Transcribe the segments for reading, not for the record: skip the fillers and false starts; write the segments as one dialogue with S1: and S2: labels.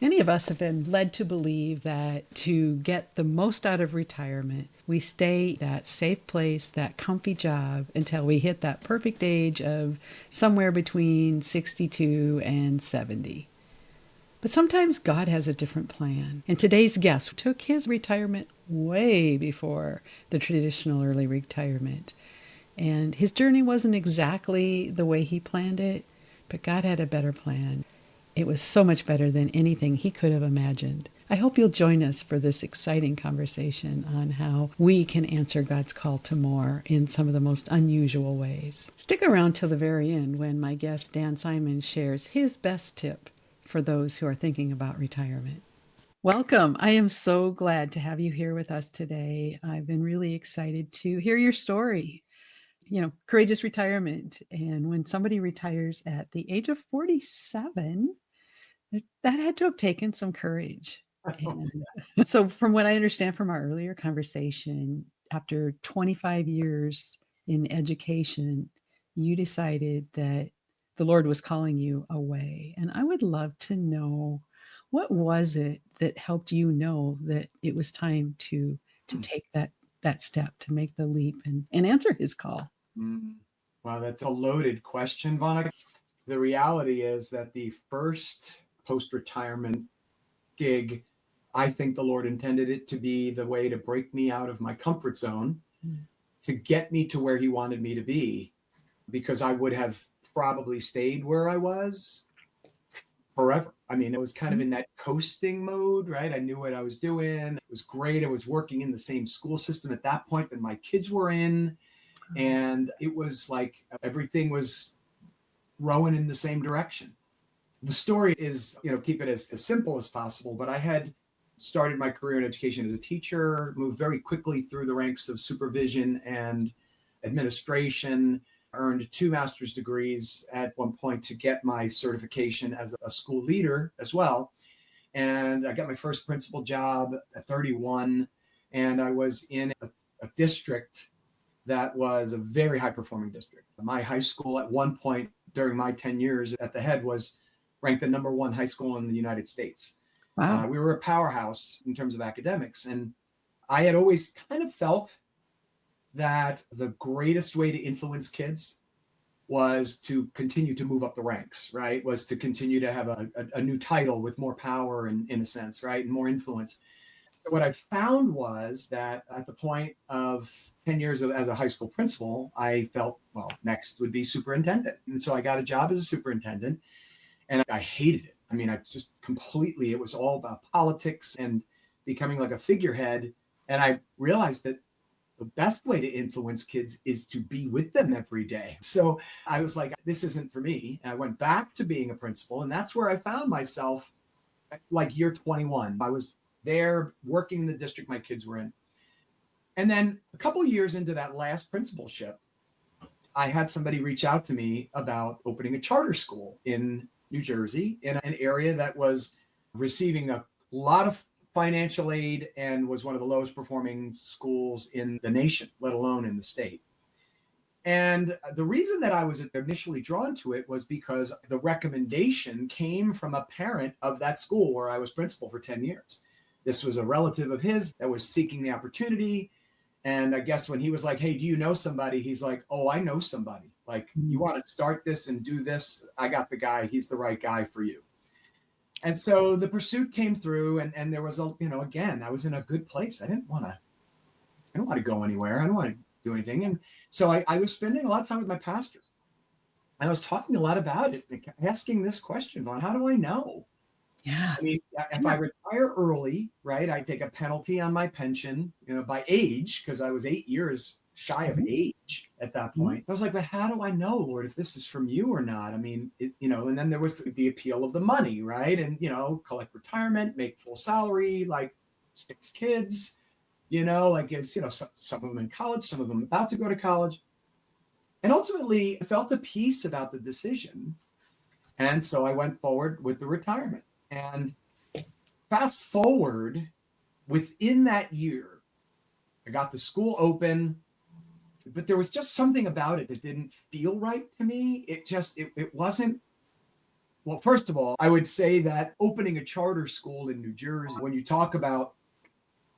S1: Many of us have been led to believe that to get the most out of retirement, we stay that safe place, that comfy job until we hit that perfect age of somewhere between 62 and 70. But sometimes God has a different plan. And today's guest took his retirement way before the traditional early retirement. And his journey wasn't exactly the way he planned it, but God had a better plan. It was so much better than anything he could have imagined. I hope you'll join us for this exciting conversation on how we can answer God's call to more in some of the most unusual ways. Stick around till the very end when my guest Dan Simon shares his best tip for those who are thinking about retirement. Welcome. I am so glad to have you here with us today. I've been really excited to hear your story. Courageous retirement. And when somebody retires at the age of 47, that had to have taken some courage. And so, from what I understand from our earlier conversation, after 25 years in education, you decided that the Lord was calling you away. And I would love to know, what was it that helped you know that it was time to take that step, to make the leap and answer his call?
S2: Wow, that's a loaded question, Vonna. The reality is that the first post-retirement gig, I think the Lord intended it to be the way to break me out of my comfort zone, to get me to where he wanted me to be, because I would have probably stayed where I was forever. I mean, it was kind of in that coasting mode, right? I knew what I was doing. It was great. I was working in the same school system at that point that my kids were in. And it was like everything was rowing in the same direction. The story is, keep it as simple as possible, but I had started my career in education as a teacher, moved very quickly through the ranks of supervision and administration, earned 2 master's degrees at one point to get my certification as a school leader as well. And I got my first principal job at 31, and I was in a district that was a very high performing district. My high school at one point during my 10 years at the head was ranked the #1 high school in the United States.
S1: Wow.
S2: We were a powerhouse in terms of academics. And I had always kind of felt that the greatest way to influence kids was to continue to move up the ranks, right? Was to continue to have a new title with more power in a sense, right? And more influence. So what I found was that at the point of 10 years as a high school principal, I felt, well, next would be superintendent. And so I got a job as a superintendent, and I hated it. I mean, I just completely, it was all about politics and becoming like a figurehead. And I realized that the best way to influence kids is to be with them every day. So I was like, this isn't for me. And I went back to being a principal. And that's where I found myself like year 21. I was there working in the district my kids were in. And then a couple of years into that last principalship, I had somebody reach out to me about opening a charter school in New Jersey, in an area that was receiving a lot of financial aid and was one of the lowest performing schools in the nation, let alone in the state. And the reason that I was initially drawn to it was because the recommendation came from a parent of that school where I was principal for 10 years. This was a relative of his that was seeking the opportunity. And I guess when he was like, hey, do you know somebody? He's like, oh, I know somebody. Like, you want to start this and do this? I got the guy. He's the right guy for you. And so the pursuit came through, and there was again, I was in a good place. I didn't want to go anywhere. I don't want to do anything. And so I was spending a lot of time with my pastor. I was talking a lot about it, asking this question, Vaughn, how do I know?
S1: Yeah.
S2: I mean, if I retire early, right, I take a penalty on my pension, by age, because I was 8 years shy of age at that point. I was like, but how do I know, Lord, if this is from you or not? I mean, and then there was the appeal of the money, right? And, collect retirement, make full salary, like 6 kids, like it's, some of them in college, some of them about to go to college. And ultimately, I felt a peace about the decision. And so I went forward with the retirement. And fast forward, within that year, I got the school open, but there was just something about it that didn't feel right to me. It wasn't Well, first of all, I would say that opening a charter school in New Jersey, when you talk about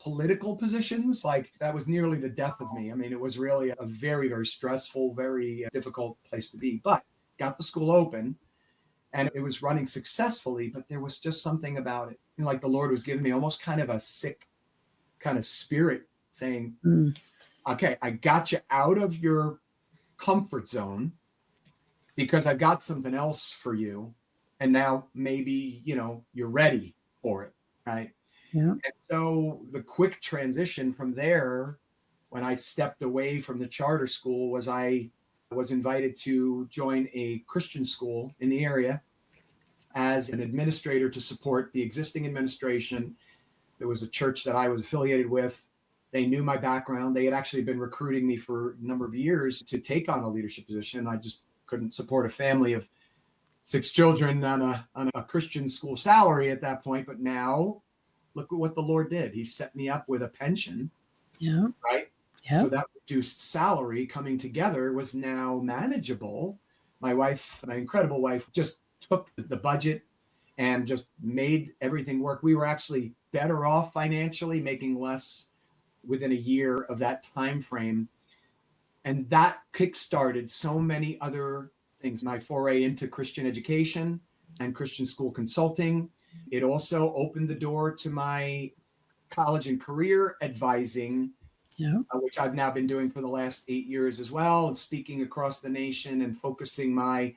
S2: political positions, like that was nearly the death of me. I mean, it was really a very, very stressful, very difficult place to be, but got the school open and it was running successfully, but there was just something about it. You know, like the Lord was giving me almost kind of a sick kind of spirit saying,
S1: Mm.
S2: okay, I got you out of your comfort zone because I've got something else for you. And now maybe, you're ready for it. Right.
S1: Yeah.
S2: And so the quick transition from there, when I stepped away from the charter school, was I was invited to join a Christian school in the area as an administrator to support the existing administration. There was a church that I was affiliated with. They knew my background. They had actually been recruiting me for a number of years to take on a leadership position. I just couldn't support a family of 6 children on a Christian school salary at that point. But now look at what the Lord did. He set me up with a pension.
S1: Yeah.
S2: Right.
S1: Yeah.
S2: So that reduced salary coming together was now manageable. My wife, my incredible wife, just took the budget and just made everything work. We were actually better off financially, making less within a year of that time frame. And that kickstarted so many other things. My foray into Christian education and Christian school consulting. It also opened the door to my college and career advising, which I've now been doing for the last 8 years as well, and speaking across the nation and focusing my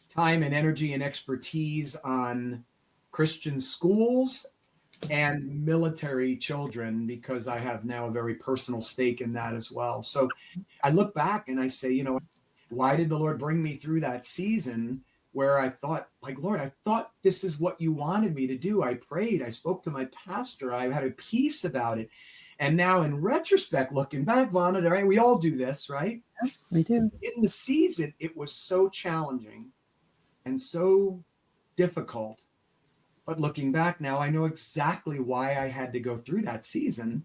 S2: time and energy and expertise on Christian schools and military children, because I have now a very personal stake in that as well. So I look back and I say, why did the Lord bring me through that season where I thought, like, Lord, I thought this is what you wanted me to do. I prayed, I spoke to my pastor, I had a peace about it. And now in retrospect, looking back, Vonna, right, we all do this, right?
S1: Yeah, we do.
S2: In the season, it was so challenging and so difficult. But looking back now, I know exactly why I had to go through that season,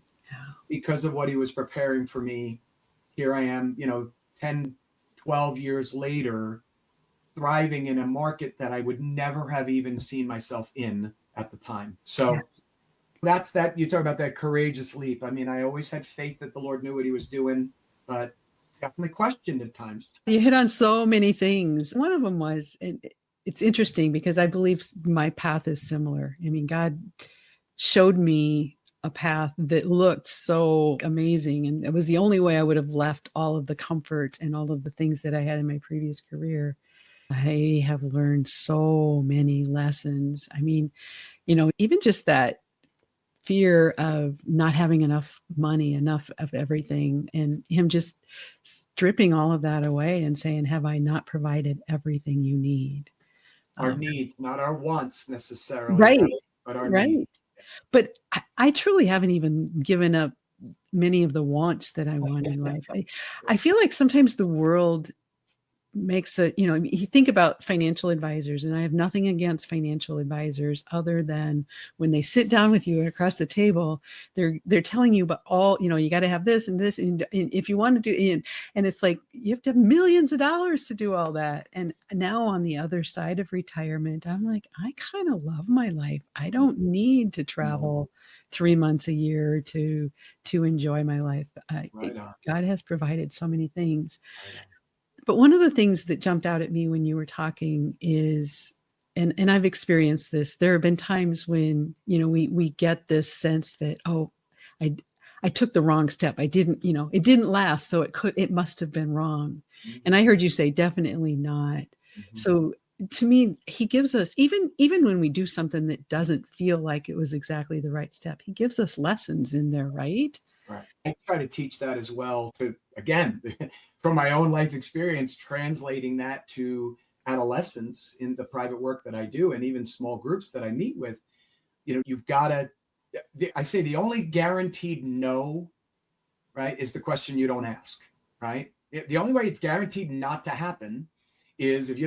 S2: because of what he was preparing for me. Here I am, 10, 12 years later, thriving in a market that I would never have even seen myself in at the time. So that's that. You talk about that courageous leap. I mean, I always had faith that the Lord knew what he was doing, but definitely questioned at times.
S1: You hit on so many things. One of them was, it's interesting because I believe my path is similar. I mean, God showed me a path that looked so amazing, and it was the only way I would have left all of the comfort and all of the things that I had in my previous career. I have learned so many lessons. I mean, even just that fear of not having enough money, enough of everything, and him just stripping all of that away and saying, have I not provided everything you need?
S2: Our needs, not our wants necessarily,
S1: Right.
S2: but our
S1: Right.
S2: needs.
S1: But I truly haven't even given up many of the wants that I want in life. I feel like sometimes the world makes it, you think about financial advisors, and I have nothing against financial advisors other than when they sit down with you across the table, they're telling you about all, you got to have this and this, and if you want to do, and it's like you have to have millions of dollars to do all that. And now on the other side of retirement, I'm like, I kind of love my life. I don't need to travel 3 months a year to enjoy my life. God has provided so many things. But one of the things that jumped out at me when you were talking is, and I've experienced this, there have been times when, we get this sense that, I took the wrong step. I didn't, it didn't last. So it must have been wrong. Mm-hmm. And I heard you say, definitely not. Mm-hmm. So to me, he gives us, even when we do something that doesn't feel like it was exactly the right step, he gives us lessons in there, right?
S2: Right. I try to teach that as well, to, again, from my own life experience, translating that to adolescents in the private work that I do, and even small groups that I meet with. You've got to, I say the only guaranteed no, right, is the question you don't ask, right? The only way it's guaranteed not to happen is if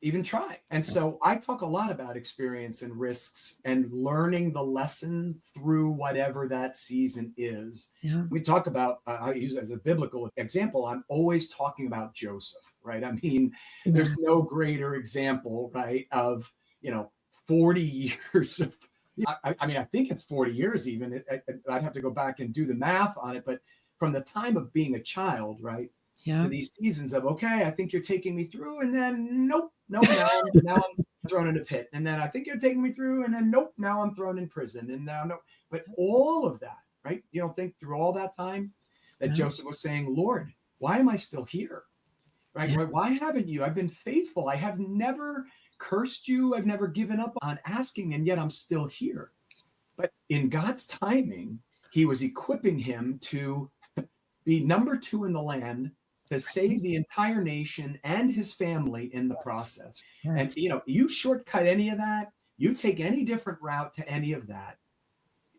S2: even try. And so I talk a lot about experience and risks and learning the lesson through whatever that season is.
S1: Yeah.
S2: We talk about, I use it as a biblical example. I'm always talking about Joseph, right? I mean, there's no greater example, right, of, 40 years of, I mean, I think it's 40 years even. I'd have to go back and do the math on it, but from the time of being a child, right,
S1: Yeah.
S2: to these seasons of, okay, I think you're taking me through, and then nope, now I'm thrown in a pit, and then I think you're taking me through, and then nope, now I'm thrown in prison, and now no, but all of that, right? You don't think through all that time that Joseph was saying, Lord, why am I still here? Right?
S1: Yeah.
S2: Right? Why haven't you? I've been faithful. I have never cursed you. I've never given up on asking, and yet I'm still here. But in God's timing, he was equipping him to be number 2 in the land, to save the entire nation and his family in the process. And you shortcut any of that, you take any different route to any of that,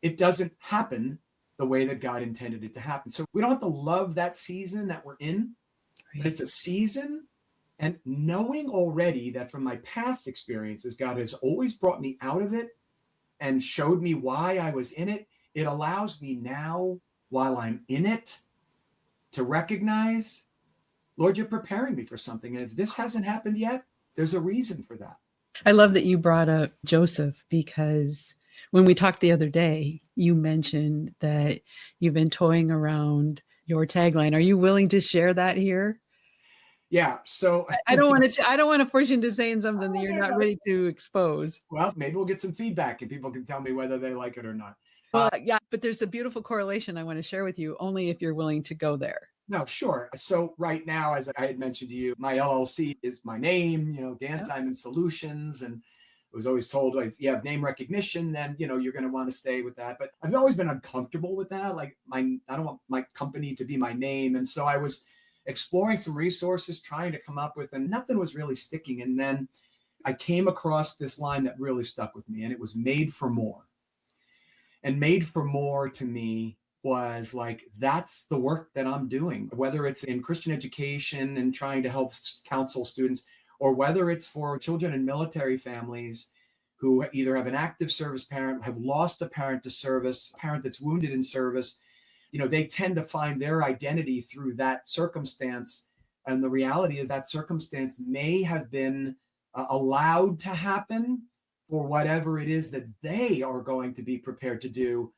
S2: it doesn't happen the way that God intended it to happen. So we don't have to love that season that we're in, but it's a season. And knowing already that from my past experiences, God has always brought me out of it and showed me why I was in it. It allows me now, while I'm in it, to recognize, Lord, you're preparing me for something. And if this hasn't happened yet, there's a reason for that.
S1: I love that you brought up Joseph, because when we talked the other day, you mentioned that you've been toying around your tagline. Are you willing to share that here?
S2: Yeah. So
S1: I don't want to force you into saying something that you're not ready to expose.
S2: Well, maybe we'll get some feedback and people can tell me whether they like it or not.
S1: Well, yeah, but there's a beautiful correlation I want to share with you, only if you're willing to go there.
S2: No, sure. So right now, as I had mentioned to you, my LLC is my name, Dan Simon Solutions. And I was always told, like, if you have name recognition, then, you're going to want to stay with that. But I've always been uncomfortable with that. Like I don't want my company to be my name. And so I was exploring some resources, trying to come up with, and nothing was really sticking. And then I came across this line that really stuck with me, and it was made for more. And made for more to me was like, that's the work that I'm doing, whether it's in Christian education and trying to help counsel students, or whether it's for children in military families who either have an active service parent, have lost a parent to service, a parent that's wounded in service. They tend to find their identity through that circumstance. And the reality is that circumstance may have been allowed to happen for whatever it is that they are going to be prepared to do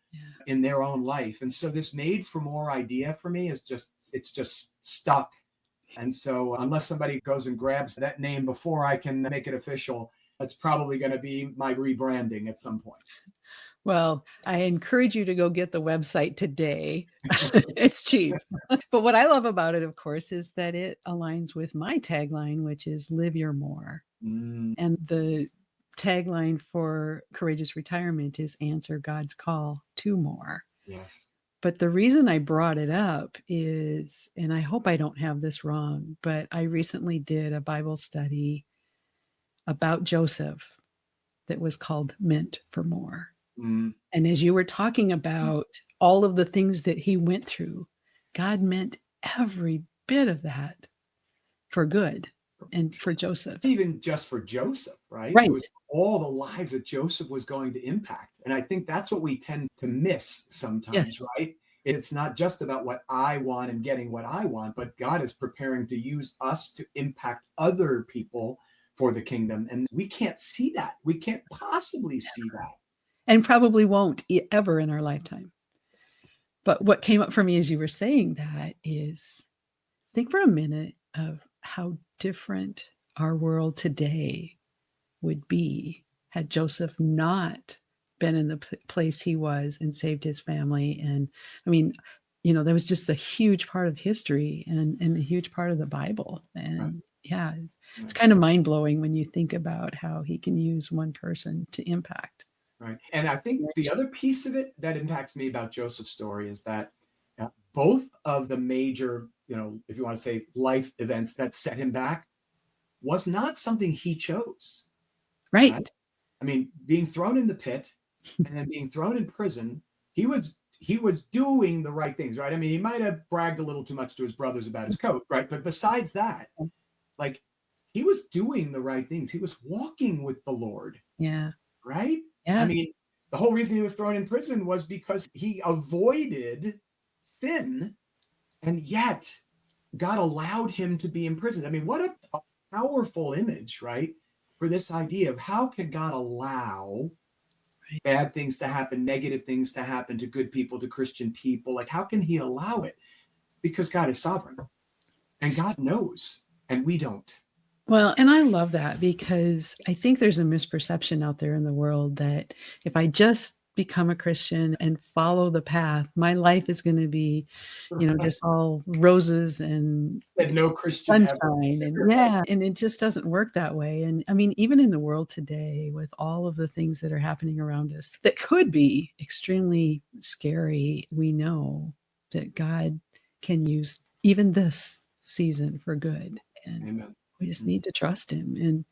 S2: in their own life. And so this made for more idea for me is it's just stuck. And so unless somebody goes and grabs that name before I can make it official, it's probably going to be my rebranding at some point.
S1: Well, I encourage you to go get the website today. It's cheap. But what I love about it, of course, is that it aligns with my tagline, which is live your more. And the tagline for Courageous Retirement is answer God's call to more.
S2: Yes.
S1: But the reason I brought it up is, and I hope I don't have this wrong, but I recently did a Bible study about Joseph that was called Meant for More. And as you were talking about all of the things that he went through, God meant every bit of that for good and for Joseph.
S2: Even just for Joseph, right?
S1: Right.
S2: It was all the lives that Joseph was going to impact. And I think that's what we tend to miss sometimes, right? It's not just about what I want and getting what I want, but God is preparing to use us to impact other people for the kingdom. And we can't see that. We can't possibly see that.
S1: And probably won't ever in our lifetime. But what came up for me as you were saying that is, think for a minute of how different our world today would be had Joseph not been in the place he was and saved his family. And I mean, that was just a huge part of history and a huge part of the Bible. And it's kind of mind blowing when you think about how he can use one person to impact.
S2: Right. And I think the other piece of it that impacts me about Joseph's story is that both of the major, if you want to say life events that set him back was not something he chose.
S1: Right.
S2: I mean, being thrown in the pit and then being thrown in prison, he was doing the right things, right? I mean, he might have bragged a little too much to his brothers about his coat, right? But besides that, like, he was doing the right things. He was walking with the Lord,
S1: Yeah.
S2: right? I
S1: Yeah.
S2: mean, the whole reason he was thrown in prison was because he avoided sin, and yet God allowed him to be imprisoned. I mean, what a powerful image, right? For this idea of how can God allow
S1: Right.
S2: bad things to happen, negative things to happen to good people, to Christian people? Like, how can he allow it? Because God is sovereign and God knows, and we don't.
S1: Well, and I love that because I think there's a misperception out there in the world that if I just become a Christian and follow the path, my life is going to be, just all roses and
S2: Said no Christian ever.
S1: sunshine. And yeah, and it just doesn't work that way. And I mean, even in the world today, with all of the things that are happening around us that could be extremely scary, we know that God can use even this season for good. And
S2: Amen.
S1: we just need to trust him. And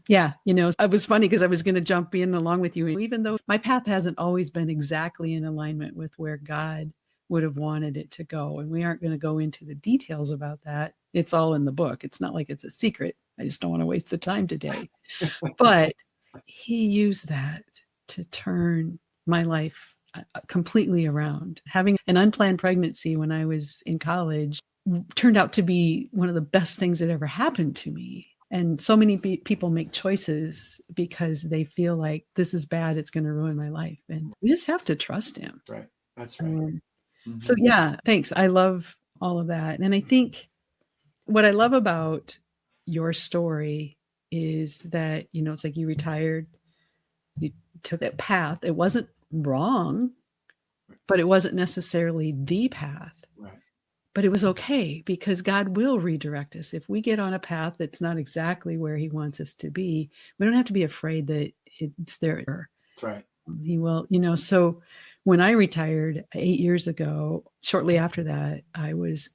S1: yeah, it was funny because I was going to jump in along with you. Even though my path hasn't always been exactly in alignment with where God would have wanted it to go. And we aren't going to go into the details about that. It's all in the book. It's not like it's a secret. I just don't want to waste the time today. But he used that to turn my life completely around. Having an unplanned pregnancy when I was in college turned out to be one of the best things that ever happened to me. And so many people make choices because they feel like this is bad, it's going to ruin my life. And we just have to trust him.
S2: Right. That's right.
S1: So yeah, thanks. I love all of that. And I think what I love about your story is that, it's like you retired, you took that path. It wasn't wrong, but it wasn't necessarily the path.
S2: Right.
S1: But it was okay because God will redirect us. If we get on a path that's not exactly where he wants us to be, we don't have to be afraid that it's there.
S2: That's right.
S1: He will, so when I retired 8 years ago, shortly after that, I was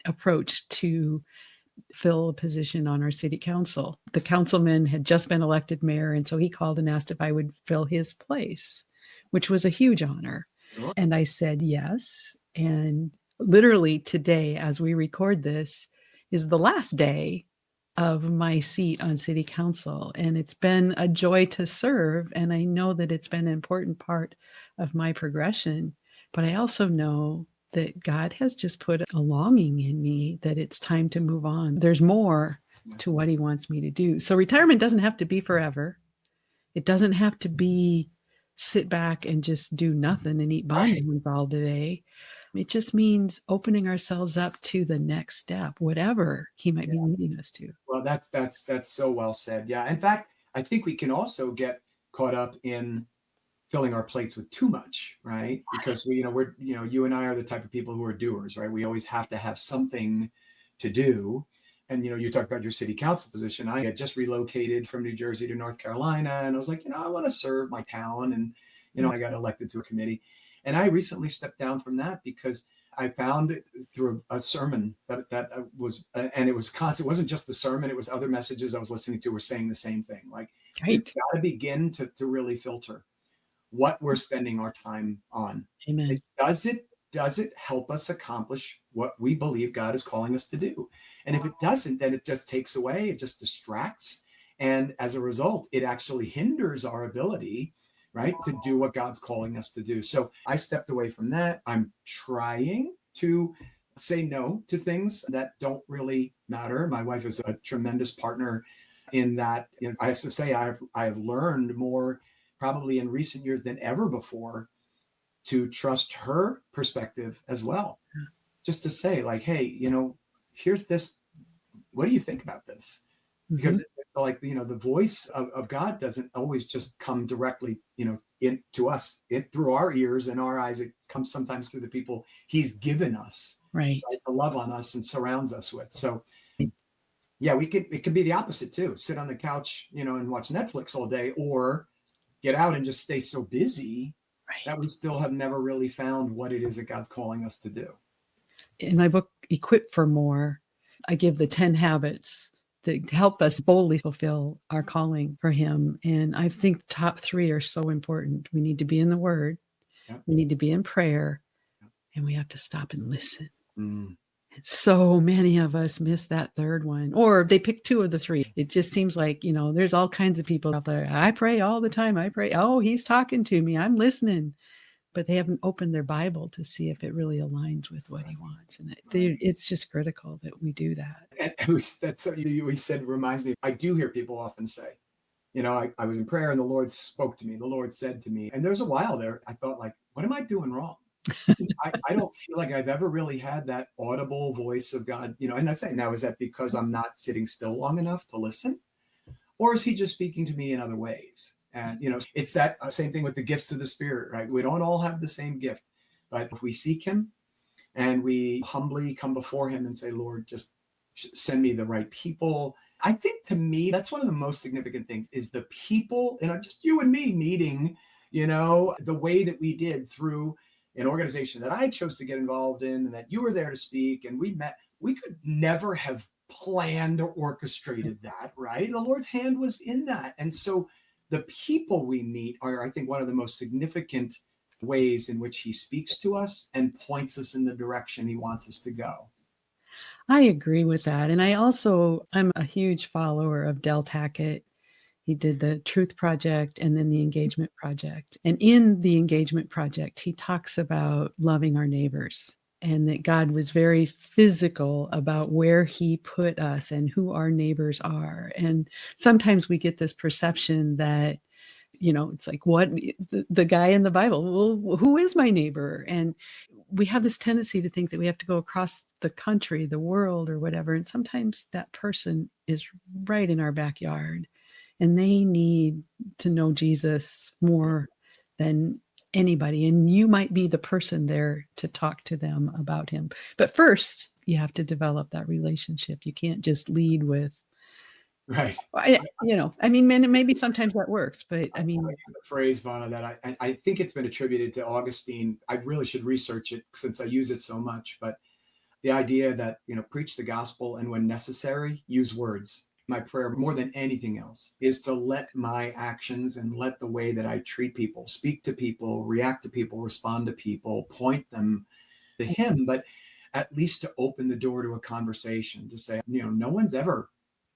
S1: approached to fill a position on our city council. The councilman had just been elected mayor, and so he called and asked if I would fill his place, which was a huge honor.
S2: Sure.
S1: And I said yes. And literally today, as we record this, is the last day of my seat on city council. And it's been a joy to serve. And I know that it's been an important part of my progression. But I also know that God has just put a longing in me that it's time to move on. There's more to what he wants me to do. So retirement doesn't have to be forever. It doesn't have to be sit back and just do nothing and eat bonbons all day. It just means opening ourselves up to the next step, whatever he might be leading us to.
S2: Well, that's so well said. Yeah. In fact, I think we can also get caught up in filling our plates with too much, right? Because we're you and I are the type of people who are doers, right? We always have to have something to do. And you talked about your city council position. I had just relocated from New Jersey to North Carolina, and I was like, I want to serve my town, and I got elected to a committee. And I recently stepped down from that because I found it through a sermon that was, and it was constant. It wasn't just the sermon; it was other messages I was listening to were saying the same thing. Like, we've got to begin to really filter what we're spending our time on.
S1: Amen.
S2: Does it help us accomplish what we believe God is calling us to do? And if it doesn't, then it just takes away, it just distracts. And as a result, it actually hinders our ability, right, to do what God's calling us to do. So I stepped away from that. I'm trying to say no to things that don't really matter. My wife is a tremendous partner in that. I have to say, I have learned more probably in recent years than ever before to trust her perspective as well. Just to say like, hey, here's this. What do you think about this? Because the voice of God doesn't always just come directly, into us, through our ears and our eyes. It comes sometimes through the people he's given us,
S1: right,
S2: to love on us and surrounds us with. So yeah, it can be the opposite too. Sit on the couch, and watch Netflix all day, or get out and just stay so busy that we still have never really found what it is that God's calling us to do.
S1: In my book, Equipped for More, I give the 10 habits that help us boldly fulfill our calling for him. And I think the top 3 are so important. We need to be in the word. We need to be in prayer, and we have to stop and listen. So many of us miss that third one, or they pick two of the three. It just seems like, there's all kinds of people out there. I pray all the time. I pray. Oh, he's talking to me. I'm listening. But they haven't opened their Bible to see if it really aligns with what he wants. And it's just critical that we do that.
S2: And that's what you said reminds me. I do hear people often say, I was in prayer and the Lord spoke to me. The Lord said to me, and there was a while there, I thought like, what am I doing wrong? I don't feel like I've ever really had that audible voice of God, and I say, now, is that because I'm not sitting still long enough to listen? Or is he just speaking to me in other ways? And, it's that same thing with the gifts of the Spirit, right? We don't all have the same gift, but if we seek him and we humbly come before him and say, Lord, just send me the right people. I think to me, that's one of the most significant things is the people, just you and me meeting, the way that we did through an organization that I chose to get involved in and that you were there to speak and we met. We could never have planned or orchestrated that, right? The Lord's hand was in that. And so the people we meet are, I think, one of the most significant ways in which he speaks to us and points us in the direction he wants us to go.
S1: I agree with that. And I'm a huge follower of Del Tackett. He did the Truth Project and then the Engagement Project. And in the Engagement Project, he talks about loving our neighbors and that God was very physical about where he put us and who our neighbors are. And sometimes we get this perception that, it's like, what the guy in the Bible, well, who is my neighbor? And we have this tendency to think that we have to go across the country, the world, or whatever. And sometimes that person is right in our backyard and they need to know Jesus more than anybody. And you might be the person there to talk to them about him. But first, you have to develop that relationship. You can't just lead with,
S2: Right.
S1: maybe sometimes that works, but I mean,
S2: the phrase, Vana, that I think it's been attributed to Augustine. I really should research it since I use it so much. But the idea that, preach the gospel and when necessary, use words. My prayer more than anything else is to let my actions and let the way that I treat people, speak to people, react to people, respond to people, point them to him, but at least to open the door to a conversation, to say, no one's ever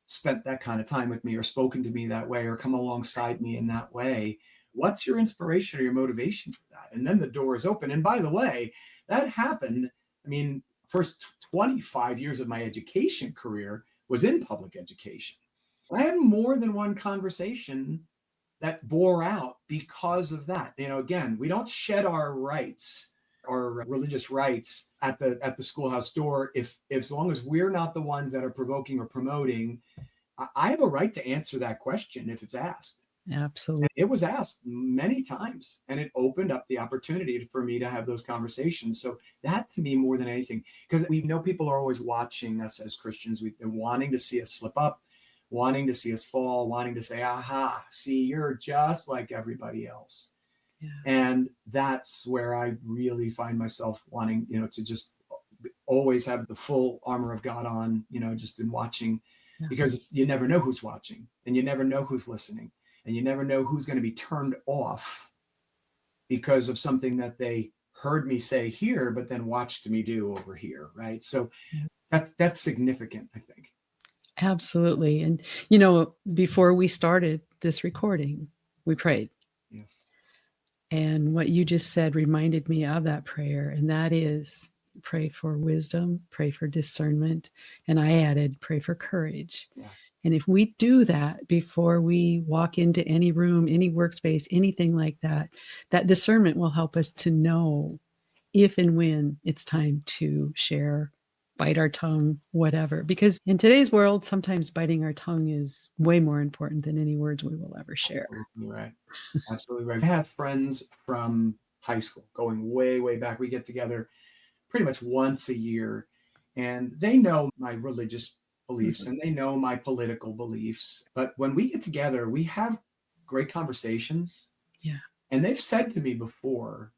S2: spent that kind of time with me or spoken to me that way or come alongside me in that way. What's your inspiration or your motivation for that? And then the door is open. And by the way, that happened. First 25 years of my education career was in public education. I had more than one conversation that bore out because of that. Again, we don't shed our rights or religious rights at the schoolhouse door if as long as we're not the ones that are provoking or promoting. I have a right to answer that question if it's asked.
S1: absolutely.
S2: And it was asked many times, and it opened up the opportunity for me to have those conversations. So that, to me, more than anything, because we know people are always watching us as Christians. We've been wanting to see us slip up, wanting to see us fall, wanting to say, aha, see, you're just like everybody else. Yeah. And that's where I really find myself wanting, to just always have the full armor of God on, just in watching, because you never know who's watching and you never know who's listening and you never know who's going to be turned off because of something that they heard me say here, but then watched me do over here. Right. So that's significant, I think.
S1: Absolutely. And, before we started this recording, we prayed.
S2: Yes.
S1: And what you just said reminded me of that prayer. And that is pray for wisdom, pray for discernment. And I added, pray for courage. Yeah. And if we do that before we walk into any room, any workspace, anything like that, that discernment will help us to know if and when it's time to share, bite our tongue, whatever. Because in today's world, sometimes biting our tongue is way more important than any words we will ever share.
S2: Absolutely right. Absolutely right. I have friends from high school going way, way back. We get together pretty much once a year, and they know my religious beliefs and they know my political beliefs. But when we get together, we have great conversations.
S1: Yeah.
S2: And they've said to me before,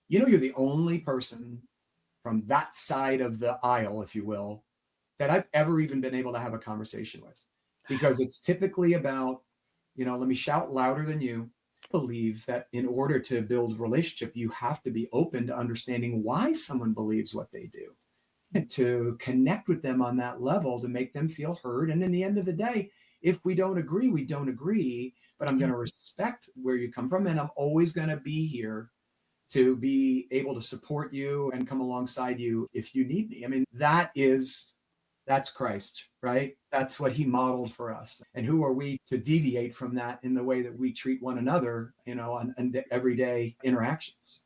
S2: you're the only person from that side of the aisle, if you will, that I've ever even been able to have a conversation with, because it's typically about, let me shout louder than you. I believe that in order to build a relationship, you have to be open to understanding why someone believes what they do. to connect with them on that level, to make them feel heard. And in the end of the day, if we don't agree, we don't agree, but I'm going to respect where you come from. And I'm always going to be here to be able to support you and come alongside you if you need me. I mean, that's Christ, right? That's what he modeled for us. And who are we to deviate from that in the way that we treat one another, on everyday interactions?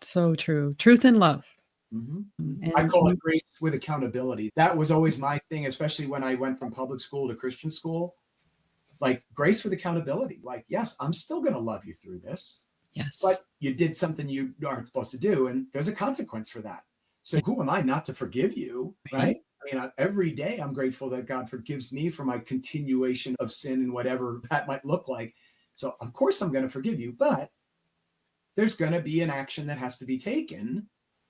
S1: So true. Truth and love.
S2: I
S1: And
S2: call it grace with accountability. That was always my thing, especially when I went from public school to Christian school. Like, grace with accountability. Like, yes, I'm still going to love you through this,
S1: yes.
S2: but you did something you aren't supposed to do, and there's a consequence for that. So who am I not to forgive you, right? I mean, every day I'm grateful that God forgives me for my continuation of sin and whatever that might look like. So of course I'm going to forgive you, but there's going to be an action that has to be taken,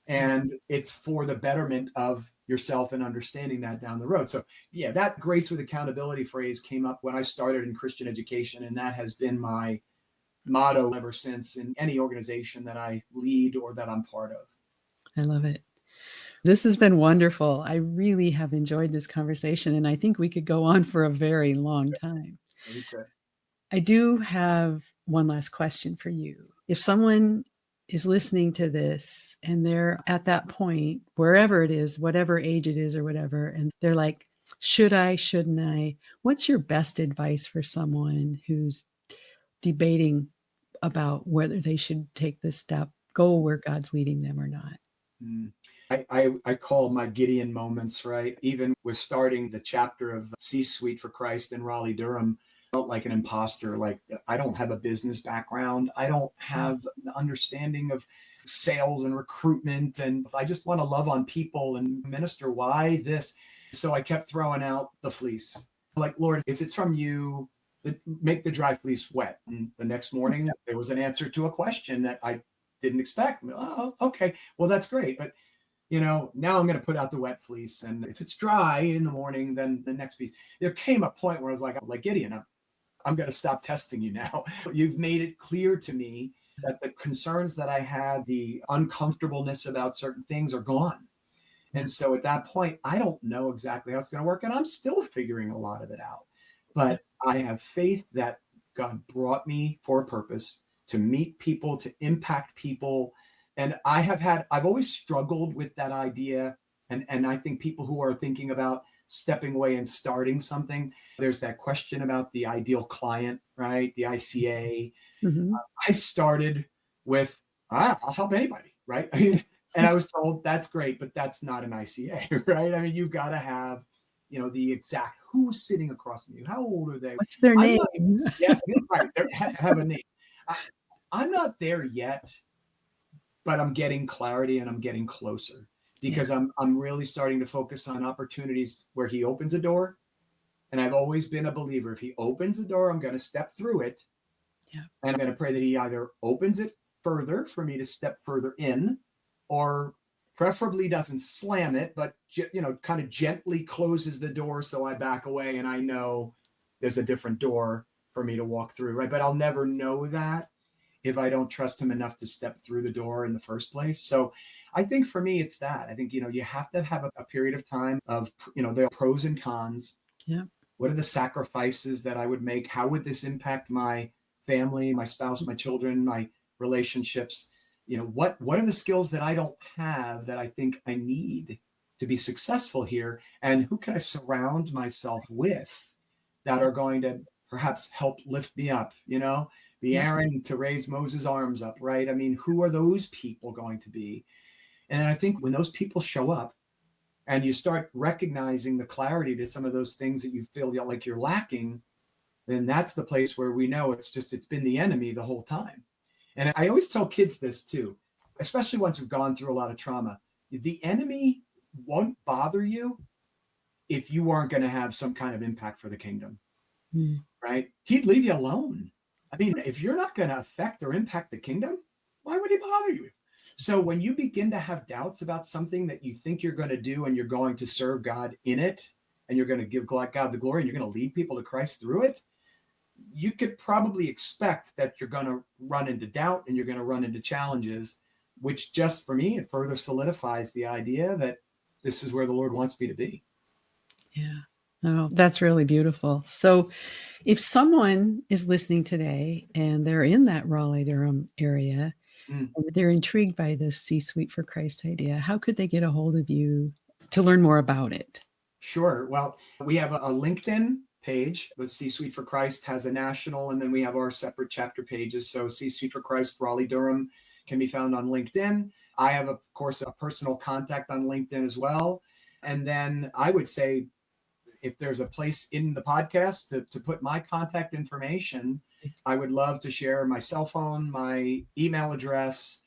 S2: and it's for the betterment of yourself and understanding that down the road. So yeah, that grace with accountability phrase came up when I started in Christian education, and that has been my motto ever since in any organization that I lead or that I'm part of.
S1: I love it. This has been wonderful. I really have enjoyed this conversation, and I think we could go on for a very long time.
S2: We could.
S1: I do have one last question for you. If someone is listening to this and they're at that point, wherever it is, whatever age it is or whatever, and they're like, should I, shouldn't I? What's your best advice for someone who's debating about whether they should take this step, go where God's leading them or not?
S2: I call my Gideon moments, right? Even with starting the chapter of C-Suite for Christ in Raleigh-Durham, I felt like an imposter. Like, I don't have a business background. I don't have the understanding of sales and recruitment. And I just want to love on people and minister. Why this? So I kept throwing out the fleece. Like, Lord, if it's from you, make the dry fleece wet. And the next morning, there was an answer to a question that I didn't expect. Oh, okay. Well, that's great. But now I'm going to put out the wet fleece. And if it's dry in the morning, then the next piece. There came a point where I was like Gideon, I'm going to stop testing you now. You've made it clear to me that the concerns that I had, the uncomfortableness about certain things are gone. And so at that point, I don't know exactly how it's going to work. And I'm still figuring a lot of it out. But I have faith that God brought me for a purpose, to meet people, to impact people. And I've always struggled with that idea. And I think people who are thinking about stepping away and starting something, there's that question about the ideal client, right? The ICA.
S1: Mm-hmm.
S2: I started with, I'll help anybody, right? I mean, and I was told that's great, but that's not an ICA, right? I mean, you've got to have, the exact who's sitting across from you. How old are they?
S1: What's their name?
S2: Yeah, right. Have a name. I'm not there yet, but I'm getting clarity and I'm getting closer because I'm really starting to focus on opportunities where he opens a door. And I've always been a believer. If he opens the door, I'm going to step through it. Yeah. And I'm going to pray that he either opens it further for me to step further in, or preferably doesn't slam it, but kind of gently closes the door so I back away and I know there's a different door for me to walk through, right? But I'll never know that if I don't trust him enough to step through the door in the first place. So I think for me, it's that. I think, you have to have a period of time of, there are pros and cons.
S1: Yeah.
S2: What are the sacrifices that I would make? How would this impact my family, my spouse, my children, my relationships? What are the skills that I don't have that I think I need to be successful here? And who can I surround myself with that are going to perhaps help lift me up? The Aaron to raise Moses' arms up, right? I mean, who are those people going to be? And I think when those people show up and you start recognizing the clarity to some of those things that you feel like you're lacking, then that's the place where we know it's been the enemy the whole time. And I always tell kids this too, especially once we've gone through a lot of trauma. The enemy won't bother you if you aren't going to have some kind of impact for the kingdom, right? He'd leave you alone. I mean, if you're not going to affect or impact the kingdom, why would he bother you? So when you begin to have doubts about something that you think you're going to do and you're going to serve God in it, and you're going to give God the glory, and you're going to lead people to Christ through it, you could probably expect that you're going to run into doubt and you're going to run into challenges, which just for me, it further solidifies the idea that this is where the Lord wants me to be.
S1: Yeah. Oh, that's really beautiful. So if someone is listening today and they're in that Raleigh-Durham area,
S2: Mm.
S1: and they're intrigued by this C-Suite for Christ idea, how could they get a hold of you to learn more about it?
S2: Sure. Well, we have a LinkedIn page. The C-Suite for Christ has a national, and then we have our separate chapter pages. So C-Suite for Christ Raleigh Durham can be found on LinkedIn. I have, of course, a personal contact on LinkedIn as well. And then I would say, if there's a place in the podcast to put my contact information, I would love to share my cell phone, my email address,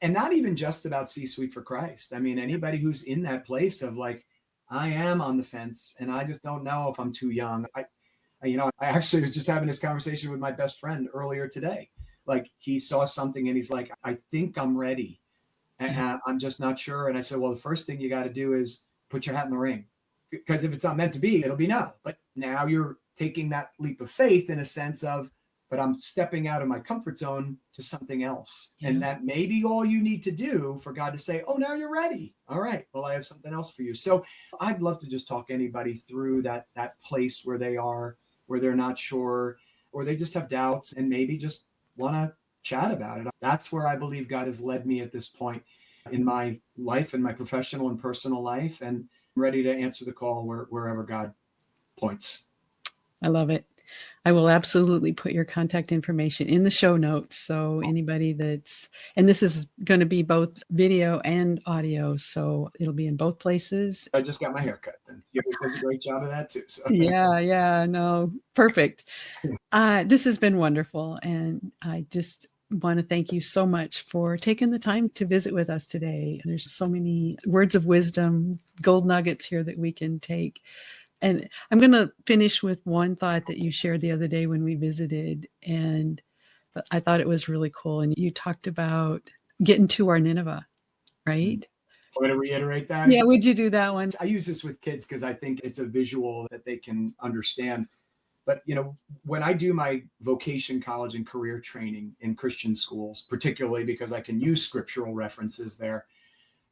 S2: and not even just about C-Suite for Christ. I mean, anybody who's in that place of like, I am on the fence and I just don't know if I'm too young. I actually was just having this conversation with my best friend earlier today. Like, he saw something and he's like, I think I'm ready. And I'm just not sure. And I said, well, the first thing you got to do is put your hat in the ring, because if it's not meant to be, it'll be no. But now you're taking that leap of faith in a sense of, but I'm stepping out of my comfort zone to something else. Yeah. And that may be all you need to do for God to say, oh, now you're ready. All right, well, I have something else for you. So I'd love to just talk anybody through that place where they are, where they're not sure, or they just have doubts and maybe just want to chat about it. That's where I believe God has led me at this point in my life, in my professional and personal life, and I'm ready to answer the call wherever God points.
S1: I love it. I will absolutely put your contact information in the show notes. So anybody and this is going to be both video and audio. So it'll be in both places.
S2: I just got my hair cut. Then he always does a great job of that too. So.
S1: Yeah, no, perfect. This has been wonderful. And I just want to thank you so much for taking the time to visit with us today. There's so many words of wisdom, gold nuggets here that we can take. And I'm going to finish with one thought that you shared the other day when we visited. And I thought it was really cool. And you talked about getting to our Nineveh, right?
S2: I'm going to reiterate that.
S1: Yeah, would you do that one?
S2: I use this with kids because I think it's a visual that they can understand. But, when I do my vocation, college, and career training in Christian schools, particularly because I can use scriptural references there,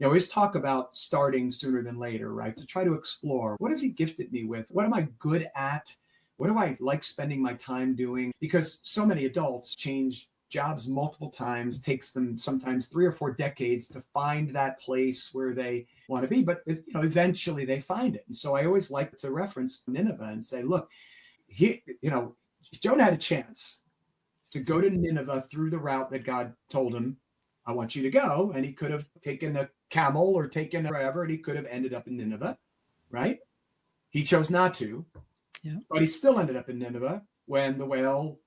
S2: always talk about starting sooner than later, right? To try to explore, what has he gifted me with? What am I good at? What do I like spending my time doing? Because so many adults change jobs multiple times, takes them sometimes 3 or 4 decades to find that place where they want to be. But, eventually they find it. And so I always like to reference Nineveh and say, look, Jonah had a chance to go to Nineveh through the route that God told him, I want you to go. And he could have taken a camel or taken wherever, and he could have ended up in Nineveh, right? He chose not to, but he still ended up in Nineveh when the whale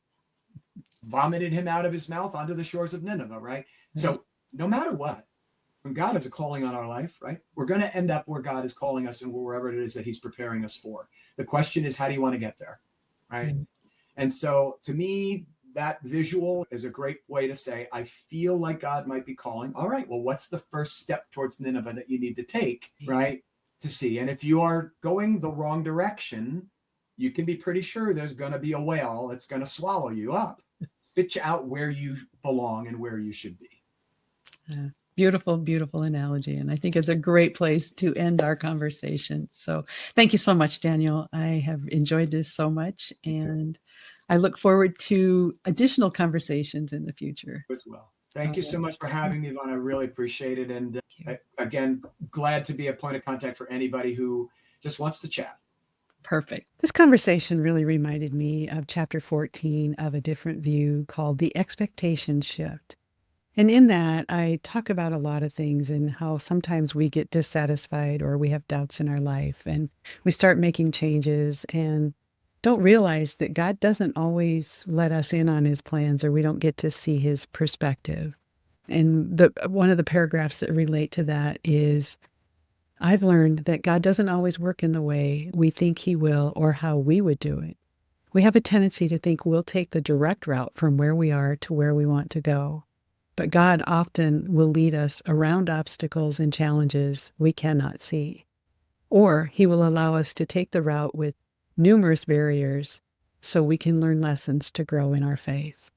S2: vomited him out of his mouth onto the shores of Nineveh, right? So no matter what, when God has a calling on our life, right, we're going to end up where God is calling us and wherever it is that he's preparing us for. The question is, how do you want to get there, right? And so to me, that visual is a great way to say, I feel like God might be calling. All right, well, what's the first step towards Nineveh that you need to take, right, to see? And if you are going the wrong direction, you can be pretty sure there's going to be a whale that's going to swallow you up, spit you out where you belong and where you should be. Beautiful, beautiful analogy. And I think it's a great place to end our conversation. So thank you so much, Daniel. I have enjoyed this so much. And I look forward to additional conversations in the future. As well. Thank you so much for having me, Yvonne. I really appreciate it. And again, glad to be a point of contact for anybody who just wants to chat. Perfect. This conversation really reminded me of chapter 14 of A Different View, called The Expectation Shift. And in that, I talk about a lot of things and how sometimes we get dissatisfied or we have doubts in our life and we start making changes and don't realize that God doesn't always let us in on his plans, or we don't get to see his perspective. And one of the paragraphs that relate to that is, I've learned that God doesn't always work in the way we think he will or how we would do it. We have a tendency to think we'll take the direct route from where we are to where we want to go. But God often will lead us around obstacles and challenges we cannot see. Or he will allow us to take the route with numerous barriers so we can learn lessons to grow in our faith.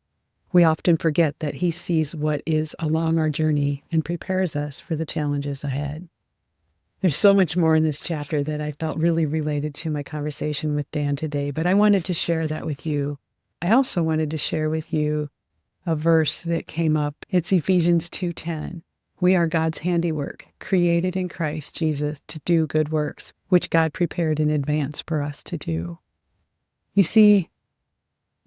S2: We often forget that he sees what is along our journey and prepares us for the challenges ahead.
S1: There's so much more in this chapter that I felt really related to my conversation with Dan today, but I wanted to share that with you. I also wanted to share with you a verse that came up. It's Ephesians 2:10. We are God's handiwork, created in Christ Jesus to do good works, which God prepared in advance for us to do. You see,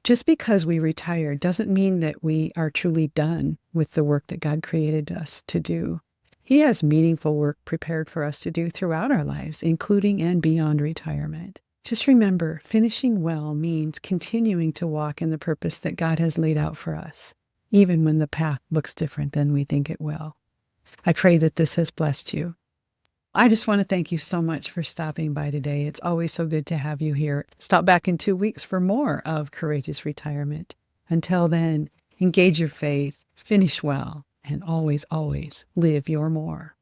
S1: just because we retire doesn't mean that we are truly done with the work that God created us to do. He has meaningful work prepared for us to do throughout our lives, including and beyond retirement. Just remember, finishing well means continuing to walk in the purpose that God has laid out for us, even when the path looks different than we think it will. I pray that this has blessed you. I just want to thank you so much for stopping by today. It's always so good to have you here. Stop back in 2 weeks for more of Courageous Retirement. Until then, engage your faith, finish well, and always, always live your more.